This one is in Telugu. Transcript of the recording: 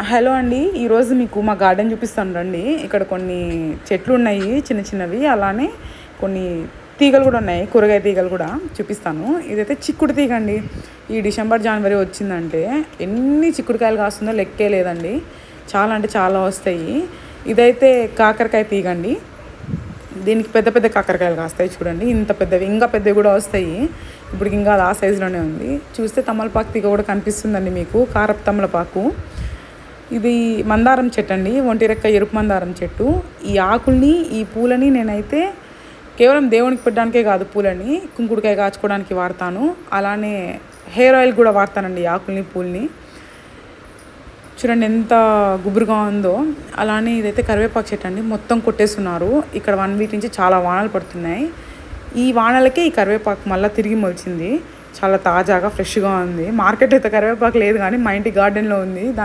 హలో అండి. ఈరోజు మీకు మా గార్డెన్ చూపిస్తాను రండి. ఇక్కడ కొన్ని చెట్లు ఉన్నాయి చిన్న చిన్నవి, అలానే కొన్ని తీగలు కూడా ఉన్నాయి, కూరగాయ తీగలు కూడా చూపిస్తాను. ఇదైతే చిక్కుడు తీగ అండి. ఈ డిసెంబర్ జనవరి వచ్చిందంటే ఎన్ని చిక్కుడుకాయలు కాస్తుందో లెక్కే లేదండి. చాలా అంటే చాలా వస్తాయి. ఇదైతే కాకరకాయ తీగ అండి. దీనికి పెద్ద పెద్ద కాకరకాయలు కాస్తాయి చూడండి, ఇంత పెద్దవి, ఇంకా పెద్దవి కూడా వస్తాయి. ఇప్పుడు ఇంకా అది ఆ సైజులోనే ఉంది. చూస్తే తమలపాకు తీగ కూడా కనిపిస్తుందండి మీకు, కారపు తమలపాకు. ఇది మందారం చెట్టు అండి, ఒంటిరెక్క ఎరుపు మందారం చెట్టు. ఈ ఆకుల్ని, ఈ పూలని నేనైతే కేవలం దేవునికి పెట్టడానికే కాదు, పూలని కుంకుడుకాయ కాచుకోవడానికి వాడతాను. అలానే హెయిర్ ఆయిల్ కూడా వాడతానండి ఈ ఆకుల్ని, పూల్ని. చూడండి ఎంత గుబురుగా ఉందో. అలానే ఇదైతే కరివేపాకు చెట్టు అండి, మొత్తం కొట్టేస్తున్నారు. ఇక్కడ 1 వీక్ నుంచి చాలా వానలు పడుతున్నాయి. ఈ వానలకే ఈ కరివేపాకు మళ్ళీ తిరిగి మొలిచింది. చాలా తాజాగా ఫ్రెష్గా ఉంది. మార్కెట్ అయితే కరివేపాకు లేదు, కానీ మా ఇంటి గార్డెన్లో ఉంది.